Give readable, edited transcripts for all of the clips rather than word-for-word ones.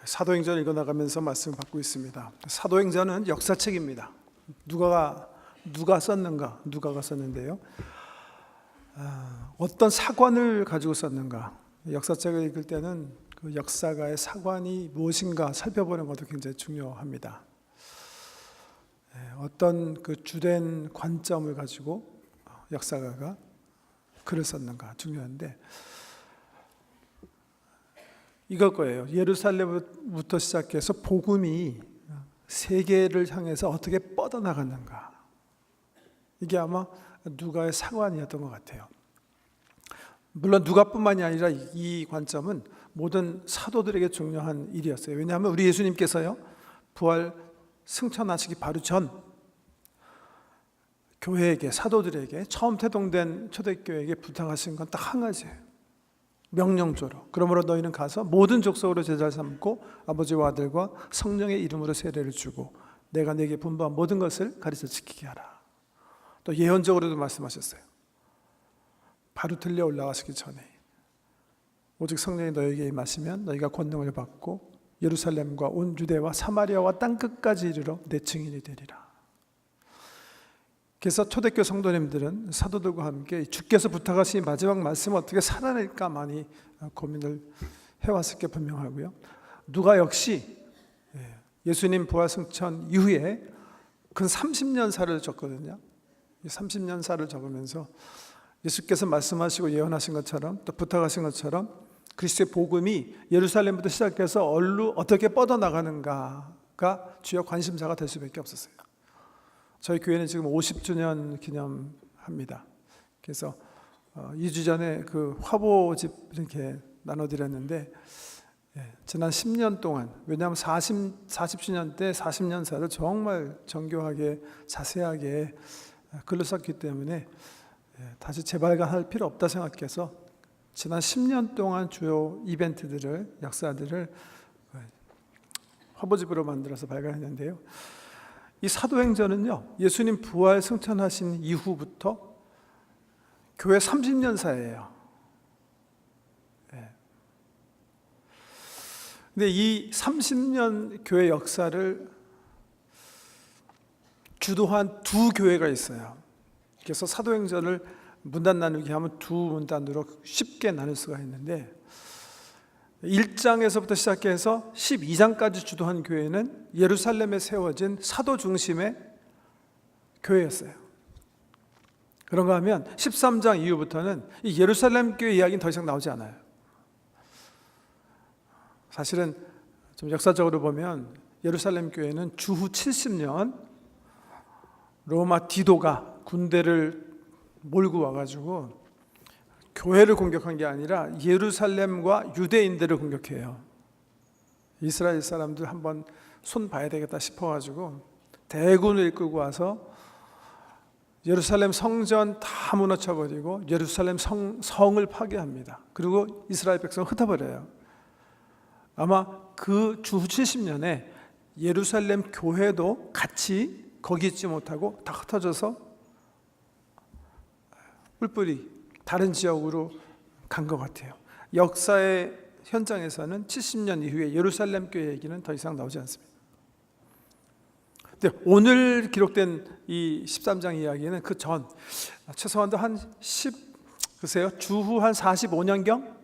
사도행전을 읽어나가면서 말씀을 받고 있습니다. 사도행전은 역사책입니다. 누가가 썼는가? 누가가 썼는데요. 어떤 사관을 가지고 썼는가? 역사책을 읽을 때는 그 역사가의 사관이 무엇인가 살펴보는 것도 굉장히 중요합니다. 어떤 그 주된 관점을 가지고 역사가가 글을 썼는가 중요한데, 이걸 거예요. 예루살렘부터 시작해서 복음이 세계를 향해서 어떻게 뻗어나갔는가. 이게 아마 누가의 사관이었던 것 같아요. 물론 누가뿐만이 아니라 이 관점은 모든 사도들에게 중요한 일이었어요. 왜냐하면 우리 예수님께서요, 부활 승천하시기 바로 전 교회에게, 사도들에게, 처음 태동된 초대교회에게 부탁하신 건 딱 한 가지예요. 명령조로. 그러므로 너희는 가서 모든 족속으로 제자를 삼고 아버지와 아들과 성령의 이름으로 세례를 주고 내가 네게 분부한 모든 것을 가르쳐 지키게 하라. 또 예언적으로도 말씀하셨어요. 바로 들려 올라가시기 전에 오직 성령이 너희에게 임하시면 너희가 권능을 받고 예루살렘과 온 유대와 사마리아와 땅끝까지 이르러 내 증인이 되리라. 그래서 초대교회 성도님들은 사도들과 함께 주께서 부탁하신 마지막 말씀을 어떻게 살아낼까 많이 고민을 해왔을 게 분명하고요. 누가 역시 예수님 부활 승천 이후에 근 30년사를 적거든요. 30년사를 적으면서 예수께서 말씀하시고 예언하신 것처럼 또 부탁하신 것처럼 그리스도의 복음이 예루살렘부터 시작해서 어떻게 뻗어나가는가가 주요 관심사가 될 수밖에 없었어요. 저희 교회는 지금 50주년 기념합니다. 그래서 2주 전에 그 화보집 이렇게 나눠드렸는데, 지난 10년 동안, 왜냐하면 40주년 때 40년사를 정말 정교하게 자세하게 글로 썼기 때문에 다시 재발간할 필요 없다 생각해서 지난 10년 동안 주요 이벤트들을, 역사들을 화보집으로 만들어서 발간했는데요. 이 사도행전은요, 예수님 부활 승천하신 이후부터 교회 30년사예요. 근데 이 30년 교회 역사를 주도한 두 교회가 있어요. 그래서 사도행전을 문단 나누기 하면 두 문단으로 쉽게 나눌 수가 있는데, 1장에서부터 시작해서 12장까지 주도한 교회는 예루살렘에 세워진 사도 중심의 교회였어요. 그런가 하면 13장 이후부터는 이 예루살렘 교회 이야기는 더 이상 나오지 않아요. 사실은 좀 역사적으로 보면 예루살렘 교회는 주후 70년 로마 디도가 군대를 몰고 와가지고 교회를 공격한 게 아니라 예루살렘과 유대인들을 공격해요. 이스라엘 사람들 한번 손 봐야 되겠다 싶어가지고 대군을 이끌고 와서 예루살렘 성전 다 무너뜨려버리고 예루살렘 성을 파괴합니다. 그리고 이스라엘 백성을 흩어버려요. 아마 그 주후 70년에 예루살렘 교회도 같이 거기 있지 못하고 다 흩어져서 뿔뿔이 다른 지역으로 간 것 같아요. 역사의 현장에서는 70년 이후에 예루살렘 교회 얘기는 더 이상 나오지 않습니다. 근데 오늘 기록된 이 13장 이야기는 그 전, 최소한도 한 글쎄요, 주후 한 45년경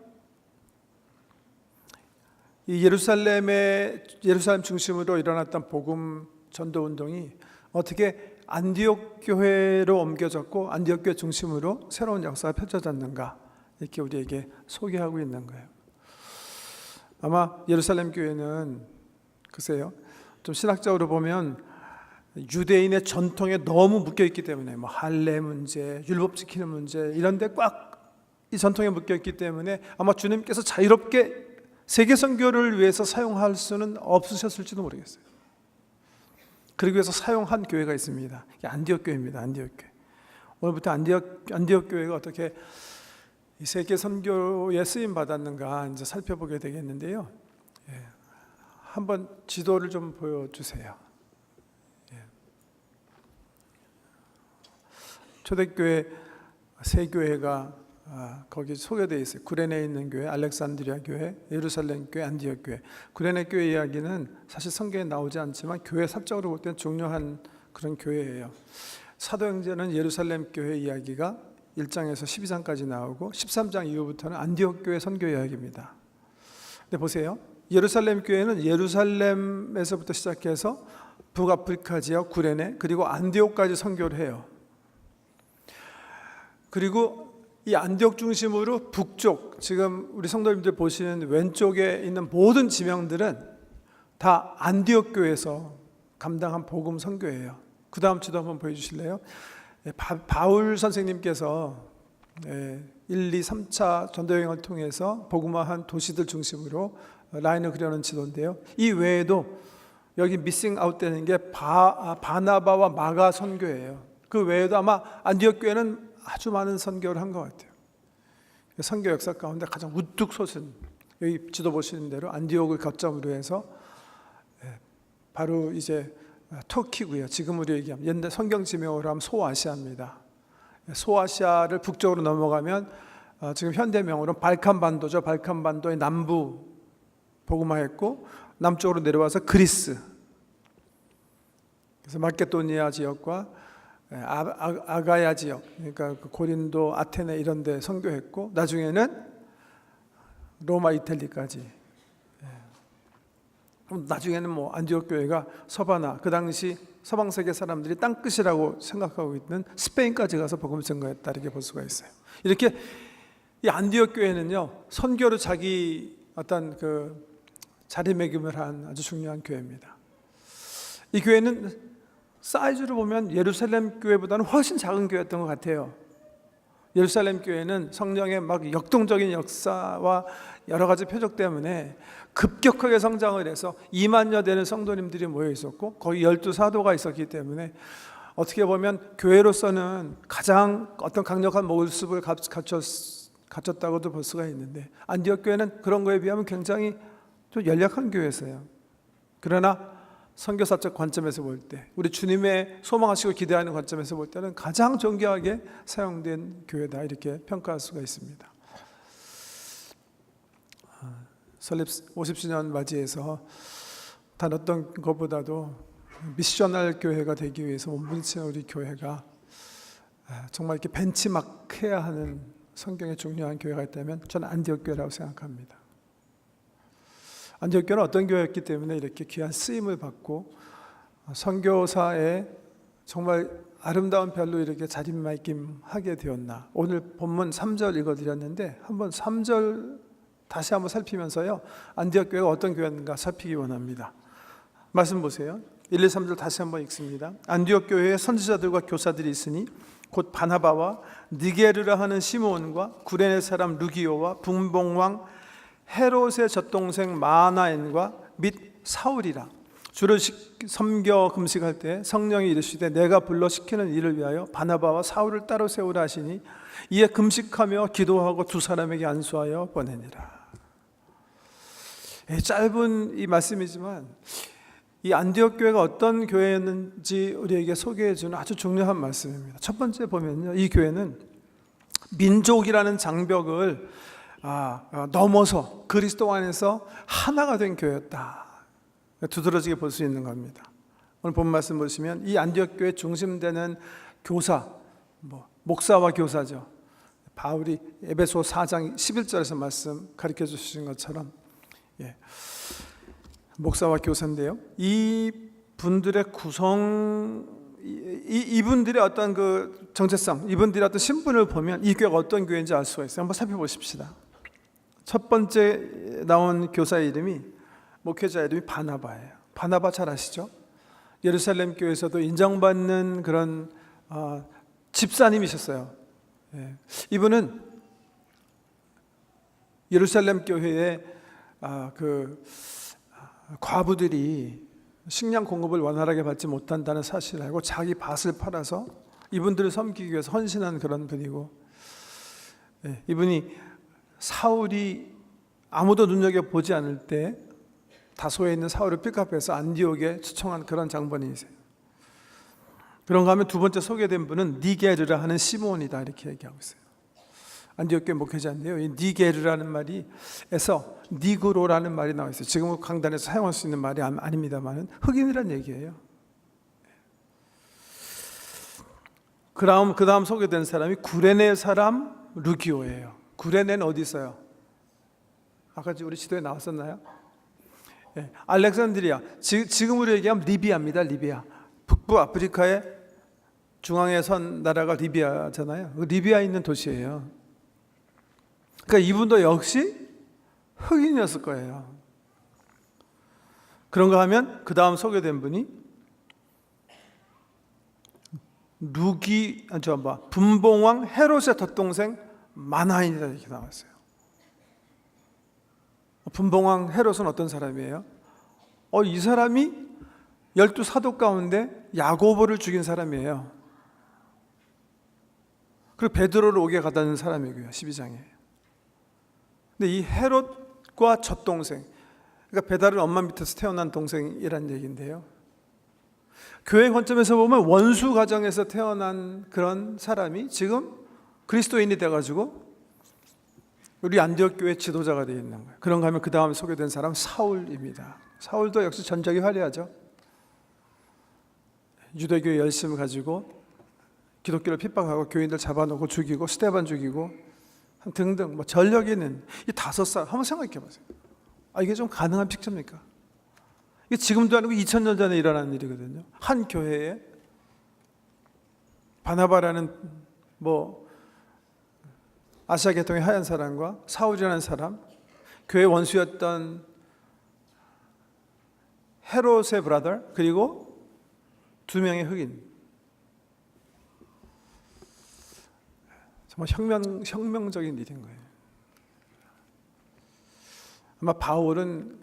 이 예루살렘 중심으로 일어났던 복음 전도 운동이 어떻게 안디옥 교회로 옮겨졌고 안디옥 교회 중심으로 새로운 역사가 펼쳐졌는가, 이렇게 우리에게 소개하고 있는 거예요. 아마 예루살렘 교회는 글쎄요, 좀 신학적으로 보면 유대인의 전통에 너무 묶여있기 때문에 뭐 할례 문제, 율법 지키는 문제 이런 데 꽉 이 전통에 묶여있기 때문에 아마 주님께서 자유롭게 세계 선교를 위해서 사용할 수는 없으셨을지도 모르겠어요. 그러기 위해서 사용한 교회가 있습니다. 이게 안디옥 교회입니다. 안디옥 교회. 오늘부터 안디옥 교회가 어떻게 이 세계 선교에 쓰임 받았는가 이제 살펴보게 되겠는데요. 한번 지도를 좀 보여주세요. 초대교회 세 교회가 거기 소개되어 있어요. 구레네에 있는 교회, 알렉산드리아 교회, 예루살렘 교회, 안디옥 교회. 구레네 교회 이야기는 사실 성경에 나오지 않지만 교회 사적으로 볼 때는 중요한 그런 교회예요. 사도행전은 예루살렘 교회 이야기가 1장에서 12장까지 나오고 13장 이후부터는 안디옥 교회 선교 이야기입니다. 근데 보세요. 예루살렘 교회는 예루살렘에서부터 시작해서 북아프리카 지역 구레네 그리고 안디옥까지 선교를 해요. 그리고 이 안디옥 중심으로 북쪽, 지금 우리 성도님들 보시는 왼쪽에 있는 모든 지명들은 다 안디옥 교회에서 감당한 복음 선교예요. 그 다음 지도 한번 보여주실래요? 바울 선생님께서 1, 2, 3차 전도여행을 통해서 복음화한 도시들 중심으로 라인을 그려놓은 지도인데요. 이 외에도 여기 미싱 아웃되는 게 바나바와 마가 선교예요. 그 외에도 아마 안디옥 교회는 아주 많은 선교를 한 것 같아요. 선교 역사 가운데 가장 우뚝 솟은, 여기 지도 보시는 대로 안디옥을 거점으로 해서 바로 이제 터키고요. 지금 우리 얘기하면 옛날 성경 지명으로 하면 소아시아입니다. 소아시아를 북쪽으로 넘어가면 지금 현대명으로 발칸반도죠. 발칸반도의 남부 복음화했고 남쪽으로 내려와서 그리스, 그래서 마케도니아 지역과 아가야 지역, 그러니까 고린도, 아테네 이런 데 선교했고 나중에는 로마, 이탈리까지. 나중에는 뭐 안디옥 교회가 서바나, 그 당시 서방 세계 사람들이 땅끝이라고 생각하고 있는 스페인까지 가서 복음을 전거했다, 이렇게 볼 수가 있어요. 이렇게 이 안디옥 교회는요, 선교로 자기 어떤 그 자리매김을 한 아주 중요한 교회입니다. 이 교회는 사이즈로 보면 예루살렘 교회보다는 훨씬 작은 교회였던 것 같아요. 예루살렘 교회는 성령의 막 역동적인 역사와 여러 가지 표적 때문에 급격하게 성장을 해서 2만여 되는 성도님들이 모여 있었고 거의 12사도가 있었기 때문에 어떻게 보면 교회로서는 가장 어떤 강력한 모습을 갖췄다고도 볼 수가 있는데, 안디옥 교회는 그런 거에 비하면 굉장히 좀 연약한 교회였어요. 그러나 선교사적 관점에서 볼 때, 우리 주님의 소망하시고 기대하는 관점에서 볼 때는 가장 존귀하게 사용된 교회다, 이렇게 평가할 수가 있습니다. 설립 50주년 맞이해서 단 어떤 것보다도 미셔널 교회가 되기 위해서 몸부림치는 우리 교회가 정말 이렇게 벤치마크해야 하는 성경에 중요한 교회가 있다면 저는 안디옥 교회라고 생각합니다. 안디옥 교회는 어떤 교회였기 때문에 이렇게 귀한 쓰임을 받고 선교사에 정말 아름다운 별로 이렇게 자리매김하게 되었나. 오늘 본문 3절 읽어드렸는데 한번 3절 다시 한번 살피면서요, 안디옥 교회가 어떤 교회인가 살피기 원합니다. 말씀 보세요. 1, 2, 3절 다시 한번 읽습니다. 안디옥 교회에 선지자들과 교사들이 있으니 곧 바나바와 니게르라 하는 시므온과 구레네 사람 루기오와 분봉왕 헤롯의 젖동생 마나엔과 및 사울이라. 주를 섬겨 금식할 때 성령이 이르시되 내가 불러 시키는 일을 위하여 바나바와 사울을 따로 세우라 하시니 이에 금식하며 기도하고 두 사람에게 안수하여 보내니라. 짧은 이 말씀이지만 이 안디옥 교회가 어떤 교회였는지 우리에게 소개해 주는 아주 중요한 말씀입니다. 첫 번째 보면요, 이 교회는 민족이라는 장벽을 넘어서 그리스도 안에서 하나가 된 교회였다, 두드러지게 볼 수 있는 겁니다. 오늘 본 말씀 보시면 이 안디옥 교회 중심되는 교사, 목사와 교사죠. 바울이 에베소 4장 11절에서 말씀 가르쳐 주신 것처럼 목사와 교사인데요. 이 분들의 이분들의 어떤 그 정체성, 이분들의 어떤 신분을 보면 이 교회가 어떤 교회인지 알 수가 있어요. 한번 살펴보십시다. 첫 번째 나온 교사의 이름이, 목회자 이름이 바나바예요. 바나바 잘 아시죠? 예루살렘 교회에서도 인정받는 그런 집사님이셨어요. 이분은 예루살렘 교회의 그 과부들이 식량 공급을 원활하게 받지 못한다는 사실을 알고 자기 밭을 팔아서 이분들을 섬기기 위해서 헌신한 그런 분이고, 이분이 사울이 아무도 눈여겨보지 않을 때 다소에 있는 사울을 픽업해서 안디옥에 초청한 그런 장본인이세요. 그런가 하면 두 번째 소개된 분은 니게르라 하는 시므온이다, 이렇게 얘기하고 있어요. 안디옥 교회 목회자인데요. 이 니게르라는 말이에서 니그로라는 말이 나와 있어요. 지금은 강단에서 사용할 수 있는 말이 아닙니다만 흑인이란 얘기예요. 그 다음 소개된 사람이 구레네 사람 루기오예요. 구레네는 어디 있어요? 아까 우리 지도에 나왔었나요? 예, 알렉산드리아, 지금으로 얘기하면 리비아입니다. 리비아. 북부 아프리카의 중앙에 선 나라가 리비아잖아요. 리비아에 있는 도시예요. 그러니까 이분도 역시 흑인이었을 거예요. 그런가 하면 그 다음 소개된 분이 분봉왕 헤롯의 덧동생 마나인이다 이렇게 나왔어요. 분봉왕 헤롯은 어떤 사람이에요? 이 사람이 12사도 가운데 야고보를 죽인 사람이에요. 그리고 베드로를 오게 가다는 사람이고요. 12장에. 근데 이 헤롯과 젖동생, 그러니까 배달은 엄마 밑에서 태어난 동생이란 얘기인데요. 교회 관점에서 보면 원수 가정에서 태어난 그런 사람이 지금 그리스도인이 돼가지고 우리 안디옥 교회 지도자가 되어 있는 거예요. 그런가 하면 그 다음에 소개된 사람 사울입니다. 사울도 역시 전적이 화려하죠. 유대교의 열심을 가지고 기독교를 핍박하고 교인들 잡아놓고 죽이고 스데반 죽이고 등등 전력 있는 이 5살 한번 생각해 보세요. 이게 좀 가능한 픽처입니까? 이게 지금도 아니고 2000년 전에 일어난 일이거든요. 한 교회에 바나바라는 아시아 계통의 하얀 사람과 사울이라는 사람, 교회 원수였던 헤롯의 브라더, 그리고 2명의 흑인. 정말 혁명적인 일인 거예요. 아마 바울은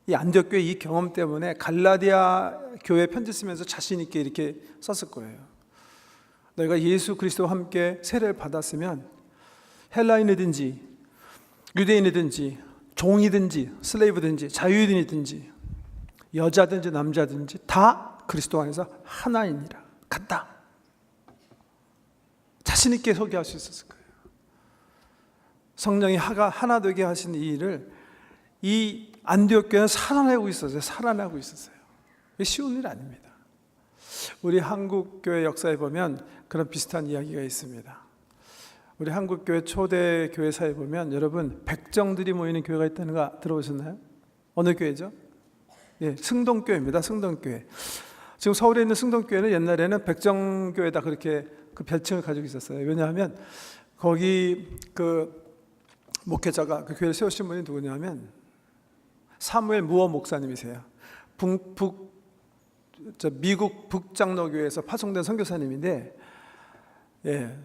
이 안디옥 교회 이 경험 때문에 갈라디아 교회 편지 쓰면서 자신 있게 이렇게 썼을 거예요. 너희가 예수 그리스도와 함께 세례를 받았으면 헬라인이든지 유대인이든지 종이든지 슬레이브든지 자유인이든지 여자든지 남자든지 다 그리스도 안에서 하나이니라. 같다. 자신 있게 소개할 수 있었을 거예요. 성령이 하나 되게 하신 이 일을 이 안디옥 교회는 살아내고 있었어요. 이게 쉬운 일 아닙니다. 우리 한국 교회 역사에 보면 그런 비슷한 이야기가 있습니다. 우리 한국 교회 초대 교회사에 보면 여러분 백정들이 모이는 교회가 있다는 거 들어보셨나요? 어느 교회죠? 예, 승동교회입니다. 승동교회. 지금 서울에 있는 승동교회는 옛날에는 백정교회다 그렇게 그 별칭을 가지고 있었어요. 왜냐하면 거기 그 목회자가 그 교회를 세우신 분이 누구냐면 사무엘 무어 목사님이세요. 미국 북장로교회에서 파송된 선교사님인데, 예,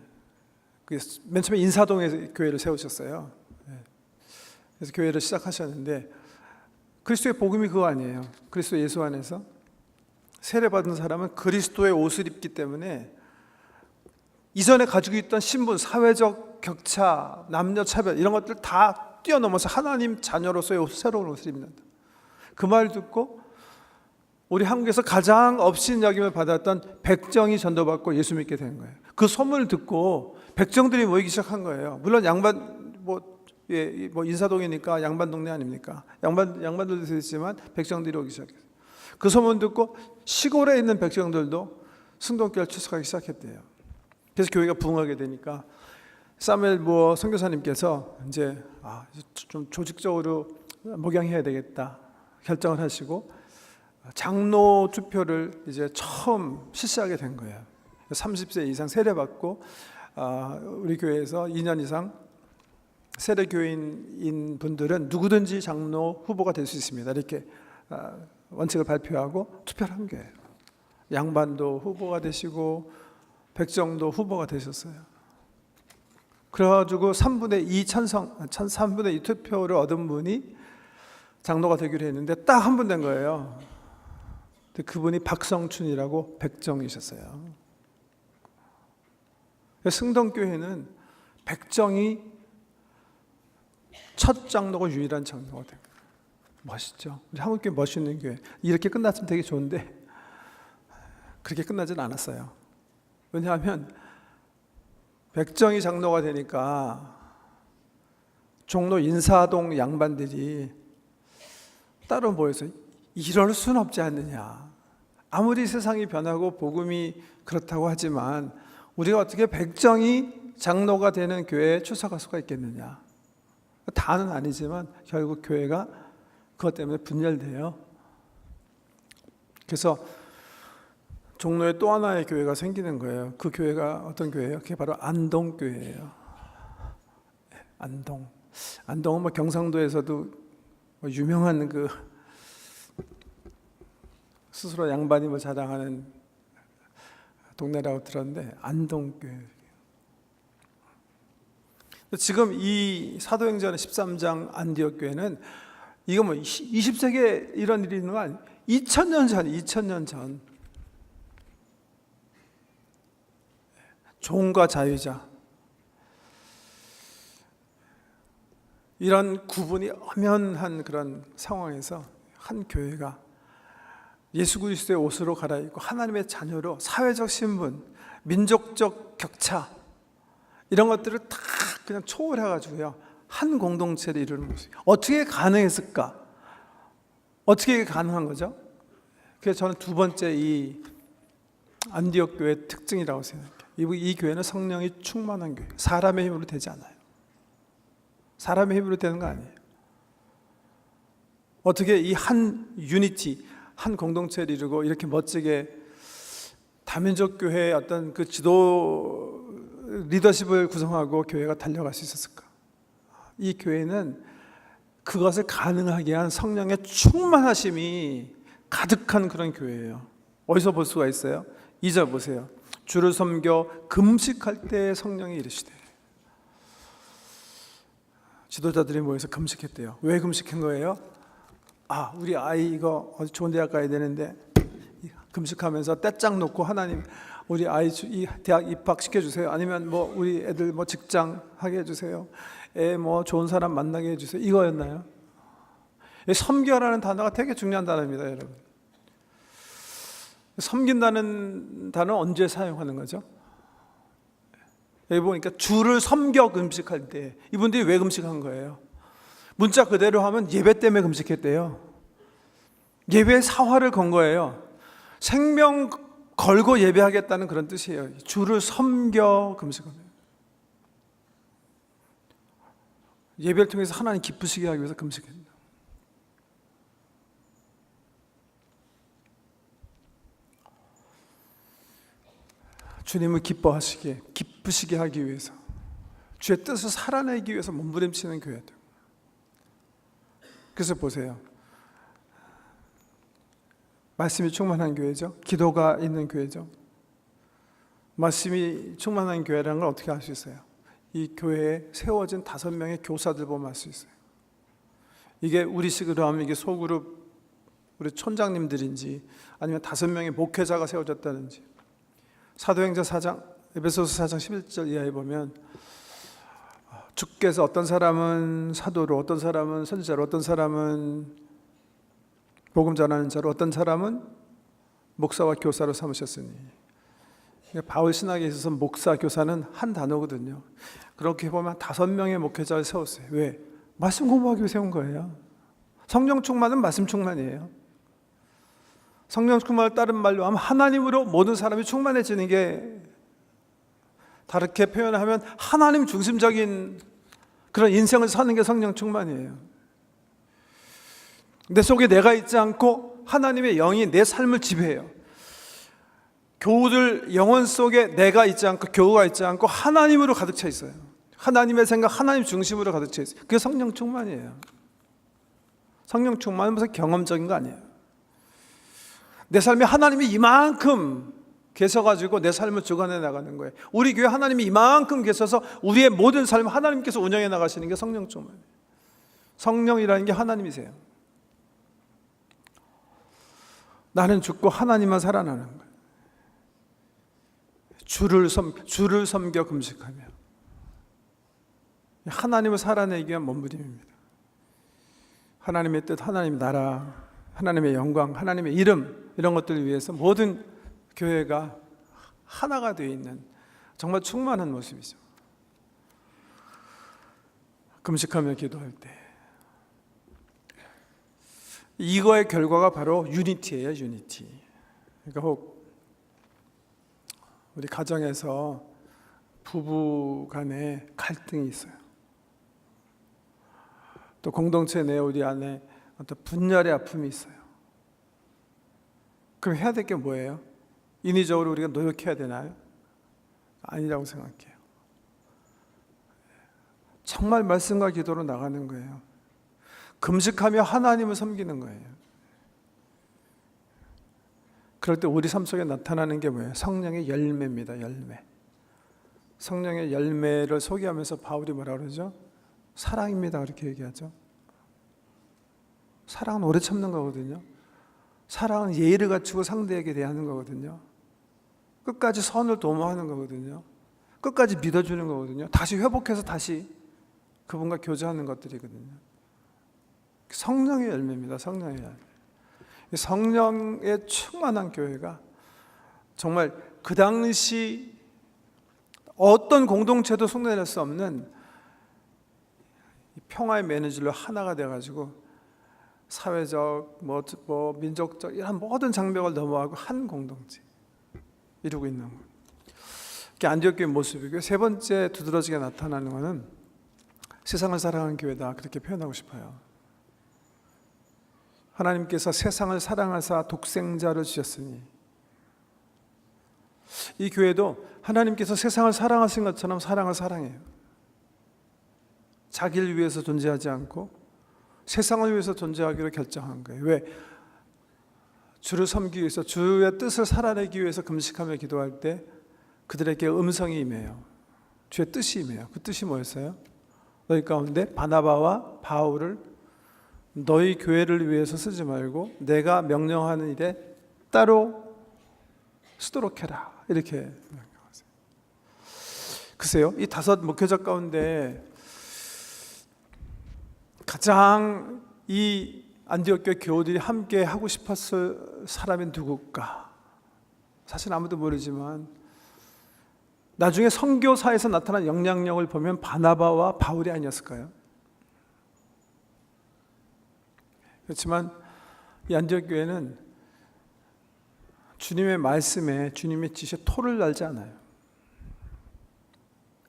맨 처음에 인사동에 교회를 세우셨어요. 예, 그래서 교회를 시작하셨는데 그리스도의 복음이 그거 아니에요. 그리스도 예수 안에서 세례받은 사람은 그리스도의 옷을 입기 때문에 이전에 가지고 있던 신분, 사회적 격차, 남녀 차별 이런 것들 다 뛰어넘어서 하나님 자녀로서의 새로운 옷을 입는다. 그 말 듣고 우리 한국에서 가장 업신여김을 받았던 백정이 전도받고 예수 믿게 된 거예요. 그 소문을 듣고 백정들이 모이기 시작한 거예요. 물론 인사동이니까 양반 동네 아닙니까? 양반들도 있지만 백정들이 오기 시작했어요. 그 소문 듣고 시골에 있는 백정들도 승동교회를 출석하기 시작했대요. 그래서 교회가 부흥하게 되니까 사무엘 무어 선교사님께서 이제 좀 조직적으로 목양해야 되겠다 결정을 하시고 장로 투표를 이제 처음 실시하게 된 거예요. 30세 이상 세례받고 우리 교회에서 2년 이상 세례 교인인 분들은 누구든지 장로 후보가 될 수 있습니다. 이렇게 원칙을 발표하고 투표를 한 거예요. 양반도 후보가 되시고 백정도 후보가 되셨어요. 그래가지고 3분의 2 투표를 얻은 분이 장로가 되기로 했는데 딱 한 분 된 거예요. 그분이 박성춘이라고 백정이셨어요. 승동교회는 백정이 첫 장로고 유일한 장로가 된 거예요. 멋있죠? 우리 한국교회 멋있는 교회. 이렇게 끝났으면 되게 좋은데 그렇게 끝나진 않았어요. 왜냐하면 백정이 장로가 되니까 종로 인사동 양반들이 따로 모여서 이럴 수는 없지 않느냐. 아무리 세상이 변하고 복음이 그렇다고 하지만 우리가 어떻게 백정이 장로가 되는 교회에 출석할 수가 있겠느냐. 다는 아니지만 결국 교회가 그것 때문에 분열돼요. 그래서 종로에 또 하나의 교회가 생기는 거예요. 그 교회가 어떤 교회예요? 그게 바로 안동교회예요. 안동. 안동은 뭐 경상도에서도 뭐 유명한 그 스스로 양반이 뭐 자랑하는 동네라고 들었는데 안동교회. 지금 이 사도행전 13장 안디옥 교회는 이거 뭐 20세기에 이런 일이 있는 거 아니에요? 2000년 전, 2000년 전. 종과 자유자. 이런 구분이 엄연한 그런 상황에서 한 교회가 예수 그리스도의 옷으로 갈아입고 하나님의 자녀로 사회적 신분, 민족적 격차 이런 것들을 다 그냥 초월해가지고요 한 공동체를 이루는 모습. 어떻게 가능했을까? 어떻게 가능한 거죠? 그래서 저는 두 번째 이 안디옥 교회의 특징이라고 생각해요. 이 교회는 성령이 충만한 교회. 사람의 힘으로 되지 않아요. 사람의 힘으로 되는 거 아니에요. 어떻게 이 한 유니티, 한 공동체를 이루고 이렇게 멋지게 다민족 교회의 어떤 그 지도 리더십을 구성하고 교회가 달려갈 수 있었을까? 이 교회는 그것을 가능하게 한 성령의 충만하심이 가득한 그런 교회예요. 어디서 볼 수가 있어요? 2절 보세요. 주를 섬겨 금식할 때 성령이 이르시되. 지도자들이 모여서 금식했대요. 왜 금식한 거예요? 우리 아이 이거 어디 좋은 대학 가야 되는데 금식하면서 떼짝 놓고 하나님 우리 아이 이 대학 입학시켜 주세요. 아니면 뭐 우리 애들 뭐 직장 하게 해주세요. 애 뭐 좋은 사람 만나게 해주세요. 이거였나요? 섬겨라는 단어가 되게 중요한 단어입니다, 여러분. 섬긴다는 단어 언제 사용하는 거죠? 여기 보니까 주를 섬겨 금식할 때 이분들이 왜 금식한 거예요? 문자 그대로 하면 예배 때문에 금식했대요. 예배의 사활을 건 거예요. 생명 걸고 예배하겠다는 그런 뜻이에요. 주를 섬겨 금식하는 거예요. 예배를 통해서 하나님 기쁘시게 하기 위해서 금식합니다. 주님을 기뻐하시게, 기쁘시게 하기 위해서, 주의 뜻을 살아내기 위해서 몸부림치는 교회들. 그래서 보세요. 말씀이 충만한 교회죠. 기도가 있는 교회죠. 말씀이 충만한 교회라는 걸 어떻게 알 수 있어요? 이 교회에 세워진 5명의 교사들 보면 알 수 있어요. 이게 우리식으로 하면 이게 소그룹 우리 촌장님들인지 아니면 5명의 목회자가 세워졌다는지. 사도행전 4장 에베소서 4장 11절 이하에 보면 주께서 어떤 사람은 사도로, 어떤 사람은 선지자로, 어떤 사람은 복음 전하는 자로, 어떤 사람은 목사와 교사로 삼으셨으니. 바울 신학에 있어서 목사, 교사는 한 단어거든요. 그렇게 보면 5명의 목회자를 세웠어요. 왜? 말씀 공부하기 위해 세운 거예요. 성령 충만은 말씀 충만이에요. 성령 충만을 다른 말로 하면 하나님으로 모든 사람이 충만해지는 게, 다르게 표현하면 하나님 중심적인 그런 인생을 사는 게 성령 충만이에요. 내 속에 내가 있지 않고 하나님의 영이 내 삶을 지배해요. 교우들 영혼 속에 내가 있지 않고 교우가 있지 않고 하나님으로 가득 차 있어요. 하나님의 생각, 하나님 중심으로 가득 차 있어요. 그게 성령 충만이에요. 성령 충만은 무슨 경험적인 거 아니에요. 내 삶에 하나님이 이만큼 계셔가지고 내 삶을 주관해 나가는 거예요. 우리 교회 하나님이 이만큼 계셔서 우리의 모든 삶을 하나님께서 운영해 나가시는 게 성령 충만이에요. 성령이라는 게 하나님이세요. 나는 죽고 하나님만 살아나는 거예요. 주를 섬겨 금식하며 하나님을 살아내기 위한 몸부림입니다. 하나님의 뜻, 하나님의 나라, 하나님의 영광, 하나님의 이름, 이런 것들을 위해서 모든 교회가 하나가 되어 있는 정말 충만한 모습이죠. 금식하며 기도할 때 이거의 결과가 바로 유니티예요. 유니티. 그러니까 혹 우리 가정에서 부부 간에 갈등이 있어요. 또 공동체 내 우리 안에 어떤 분열의 아픔이 있어요. 그럼 해야 될 게 뭐예요? 인위적으로 우리가 노력해야 되나요? 아니라고 생각해요. 정말 말씀과 기도로 나가는 거예요. 금식하며 하나님을 섬기는 거예요. 그럴 때 우리 삶 속에 나타나는 게 뭐예요? 성령의 열매입니다. 열매. 성령의 열매를 소개하면서 바울이 뭐라 그러죠? 사랑입니다. 그렇게 얘기하죠. 사랑은 오래 참는 거거든요. 사랑은 예의를 갖추고 상대에게 대하는 거거든요. 끝까지 선을 도모하는 거거든요. 끝까지 믿어주는 거거든요. 다시 회복해서 다시 그분과 교제하는 것들이거든요. 성령의 열매입니다. 성령의 열매. 성령에 충만한 교회가 정말 그 당시 어떤 공동체도 흉내낼 수 없는 평화의 매너질로 하나가 돼가지고 사회적, 민족적 이런 모든 장벽을 넘어가고 한 공동체 이루고 있는 거예요. 이게 안디옥 교회 모습이고요. 세 번째 두드러지게 나타나는 것은 세상을 사랑하는 교회다, 그렇게 표현하고 싶어요. 하나님께서 세상을 사랑하사 독생자를 주셨으니, 이 교회도 하나님께서 세상을 사랑하신 것처럼 사랑을 사랑해요. 자기를 위해서 존재하지 않고 세상을 위해서 존재하기로 결정한 거예요. 왜? 주를 섬기기 위해서, 주의 뜻을 살아내기 위해서 금식하며 기도할 때 그들에게 음성이 임해요. 주의 뜻이 임해요. 그 뜻이 뭐였어요? 너희 가운데 바나바와 바울을 너희 교회를 위해서 쓰지 말고 내가 명령하는 일에 따로 쓰도록 해라, 이렇게 명령하세요. 글쎄요, 이 5 목회자 가운데 가장 이 안디옥 교회 교우들이 함께 하고 싶었을 사람이 누굴까? 사실 아무도 모르지만 나중에 선교사에서 나타난 영향력을 보면 바나바와 바울이 아니었을까요? 그렇지만 이 안디옥 교회는 주님의 말씀에, 주님의 지시에 토를 달지 않아요.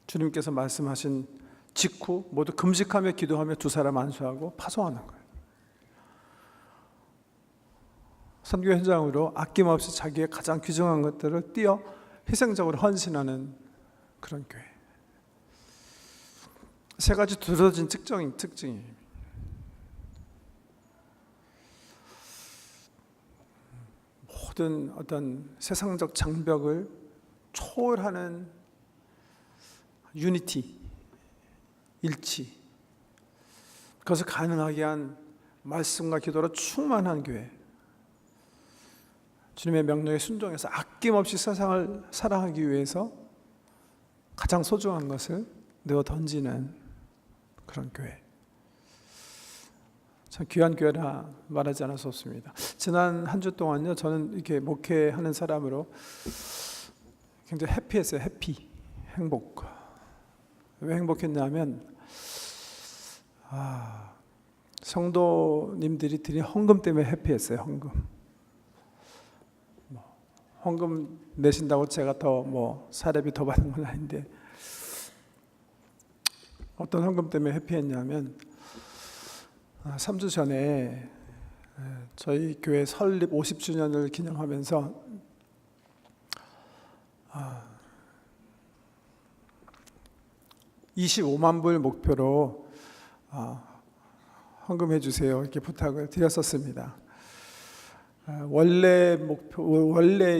주님께서 말씀하신 직후 모두 금식하며 기도하며 2 사람 안수하고 파송하는 거예요. 선교 현장으로 아낌없이 자기의 가장 귀중한 것들을 띄어 희생적으로 헌신하는 그런 교회. 3가지 두드러진 특징이 모든 어떤 세상적 장벽을 초월하는 유니티, 일치, 그것을 가능하게 한 말씀과 기도로 충만한 교회. 주님의 명령에 순종해서 아낌없이 세상을 사랑하기 위해서 가장 소중한 것을 내어 던지는 그런 교회. 참 귀한 교회라 말하지 않을 수 없습니다. 지난 한 주 동안요, 저는 이렇게 목회하는 사람으로 굉장히 해피했어요. 행복. 왜 행복했냐면 성도님들이 드린 헌금 때문에 해피했어요. 헌금 내신다고 제가 더 사례비 더 받는 건 아닌데, 어떤 헌금 때문에 해피했냐면 3주 전에 저희 교회 설립 50주년을 기념하면서 아, 25만 불 목표로 헌금해 주세요, 이렇게 부탁을 드렸었습니다. 원래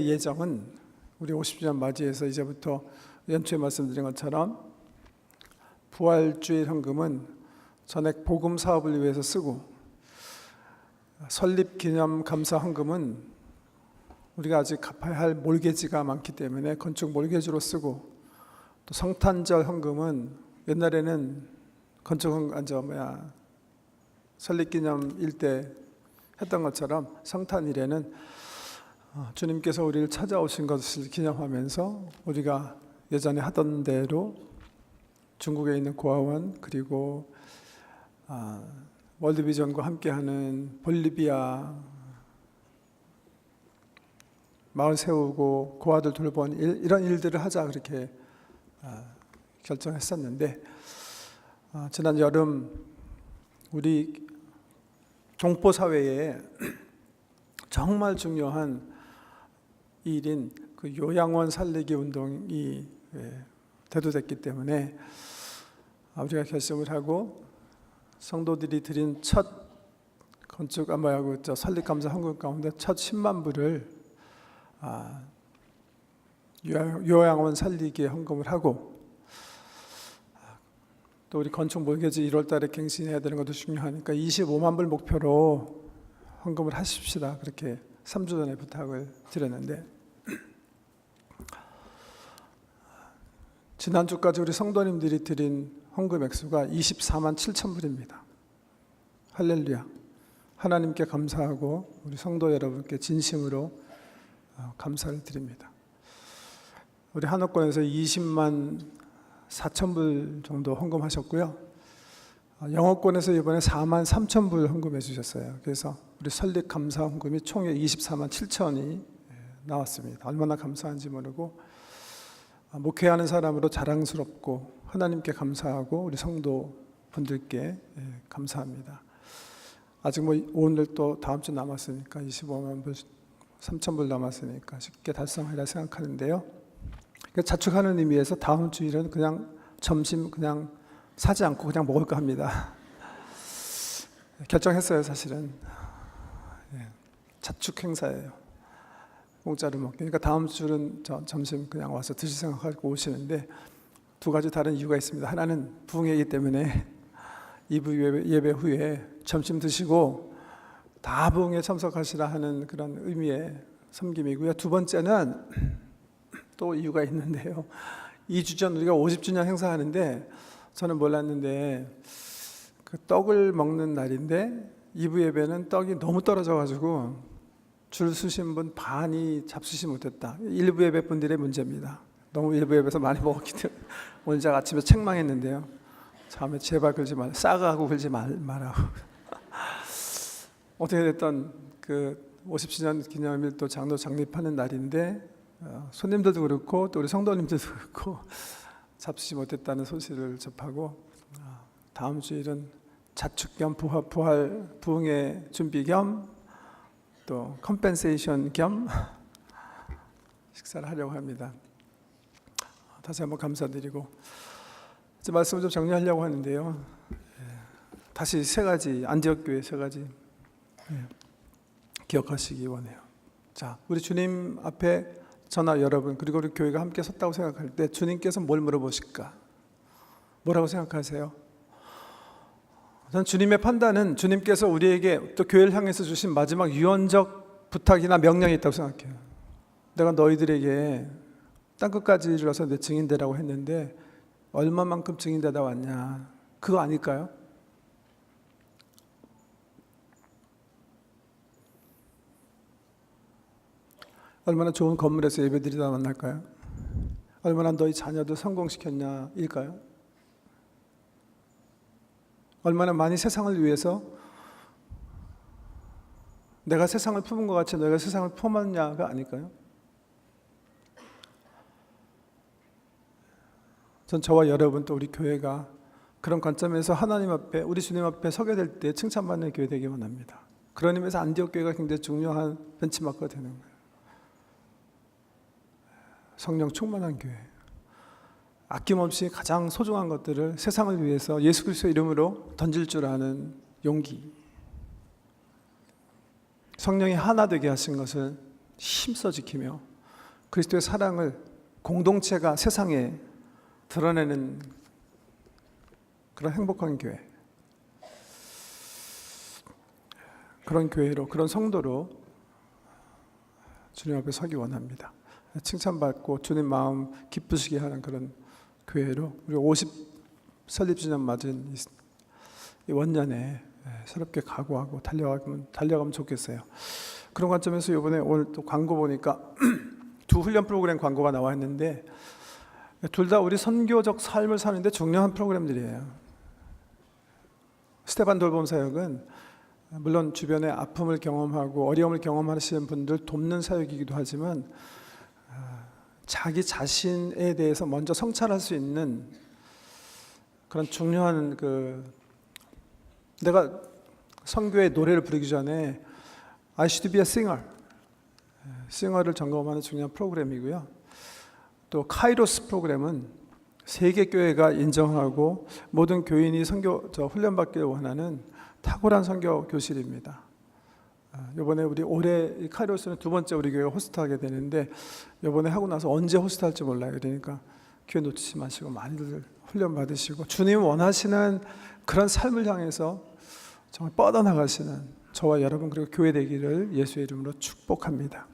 예정은 우리 50주년 맞이해서 이제부터 연초에 말씀드린 것처럼 부활주일 헌금은 전액 복음 사업을 위해서 쓰고, 설립 기념 감사 헌금은 우리가 아직 갚아야 할 몰개지가 많기 때문에 건축 몰개지로 쓰고, 또 성탄절 헌금은 옛날에는 설립 기념일 때 했던 것처럼 성탄일에는 주님께서 우리를 찾아오신 것을 기념하면서 우리가 예전에 하던 대로 중국에 있는 고아원, 그리고 월드비전과 함께하는 볼리비아 마을 세우고 고아들 돌보는 이런 일들을 하자 그렇게 결정했었는데, 지난 여름 우리 동포 사회에 정말 중요한 일인 그 요양원 살리기 운동이 대두됐기 때문에 우리가 결심을 하고 성도들이 드린 첫 건축 설립감사 헌금 가운데 첫 10만 불을 요양원 살리기에 헌금을 하고, 또 우리 건축 몰개지 1월 달에 갱신해야 되는 것도 중요하니까 25만 불 목표로 헌금을 하십시다, 그렇게 3주 전에 부탁을 드렸는데, 지난주까지 우리 성도님들이 드린 헌금 액수가 24만 7천 불입니다. 할렐루야. 하나님께 감사하고 우리 성도 여러분께 진심으로 감사를 드립니다. 우리 한옥권에서 20만 4천 불 정도 헌금하셨고요. 영어권에서 이번에 4만 3천 불 헌금해 주셨어요. 그래서 우리 설립 감사 헌금이 총에 24만 7천이 나왔습니다. 얼마나 감사한지 모르고, 목회하는 사람으로 자랑스럽고 하나님께 감사하고 우리 성도분들께 감사합니다. 아직 오늘 또 다음 주 남았으니까 25만 불 3천 불 남았으니까 쉽게 달성하리라 생각하는데요. 자축하는 의미에서 다음 주일은 그냥 점심 그냥 사지 않고 그냥 먹을까 합니다. 결정했어요, 사실은. 자축 행사예요. 공짜로 먹기. 그러니까 다음 주는 점심 그냥 와서 드실 생각하고 오시는데, 두 가지 다른 이유가 있습니다. 하나는 부흥회이기 때문에 2부 예배 후에 점심 드시고 다 부흥에 참석하시라 하는 그런 의미의 섬김이고요. 두 번째는 또 이유가 있는데요. 2주 전 우리가 50주년 행사하는데, 저는 몰랐는데 그 떡을 먹는 날인데 2부 예배는 떡이 너무 떨어져가지고 줄 서신 분 반이 잡수시 못했다. 1부 예배 분들의 문제입니다. 너무 1부 예배에서 많이 먹었기 때문에 오늘 제가 아침에 책망했는데요. 다음에 제발 그러지 말, 싸가고 그러지 말라고. 어떻게 됐든 그 50주년 기념일 또 장로 장립하는 날인데, 손님들도 그렇고 또 우리 성도님들도 그렇고 잡수지 못했다는 소식을 접하고, 다음 주일은 자축 겸 부활 부흥의 준비 겸 또 컴펜세이션 겸 식사를 하려고 합니다. 다시 한번 감사드리고 이제 말씀을 좀 정리하려고 하는데요. 다시 세 가지, 안디옥 교회 세 가지 기억하시기 원해요. 자, 우리 주님 앞에 저나 여러분 그리고 우리 교회가 함께 섰다고 생각할 때 주님께서 뭘 물어보실까? 뭐라고 생각하세요? 전 주님의 판단은 주님께서 우리에게 또 교회를 향해서 주신 마지막 유언적 부탁이나 명령이 있다고 생각해요. 내가 너희들에게 땅끝까지 이르러서 내 증인되라고 했는데 얼마만큼 증인되다 왔냐? 그거 아닐까요? 얼마나 좋은 건물에서 예배드리다 만날까요? 얼마나 너희 자녀도 성공시켰냐 일까요? 얼마나 많이 세상을 위해서 내가 세상을 품은 것 같이 너희가 세상을 품었냐가 아닐까요? 전 저와 여러분 또 우리 교회가 그런 관점에서 하나님 앞에 우리 주님 앞에 서게 될 때 칭찬받는 교회 되기 원합니다. 그런 의미에서 안디옥 교회가 굉장히 중요한 벤치마크가 되는 거예요. 성령 충만한 교회, 아낌없이 가장 소중한 것들을 세상을 위해서 예수 그리스도의 이름으로 던질 줄 아는 용기, 성령이 하나 되게 하신 것을 힘써 지키며 그리스도의 사랑을 공동체가 세상에 드러내는 그런 행복한 교회, 그런 교회로, 그런 성도로 주님 앞에 서기 원합니다. 칭찬받고 주님 마음 기쁘시게 하는 그런 교회로 우리 50 설립주년 맞은 이 원년에 새롭게 각오하고 달려가면 좋겠어요. 그런 관점에서 이번에 오늘 또 광고 보니까 두 훈련 프로그램 광고가 나와 있는데 둘 다 우리 선교적 삶을 사는데 중요한 프로그램들이에요. 스테반 돌봄 사역은 물론 주변에 아픔을 경험하고 어려움을 경험하시는 분들 돕는 사역이기도 하지만 자기 자신에 대해서 먼저 성찰할 수 있는 그런 중요한 내가 선교의 노래를 부르기 전에 I should be a singer, 싱어를 점검하는 중요한 프로그램이고요. 또 카이로스 프로그램은 세계 교회가 인정하고 모든 교인이 선교 훈련받기를 원하는 탁월한 선교 교실입니다. 이번에 우리 올해 카이로스는 두 번째 우리 교회가 호스트하게 되는데 이번에 하고 나서 언제 호스트할지 몰라요. 그러니까 기회 놓치지 마시고 많이들 훈련 받으시고 주님 원하시는 그런 삶을 향해서 정말 뻗어나가시는 저와 여러분 그리고 교회 되기를 예수의 이름으로 축복합니다.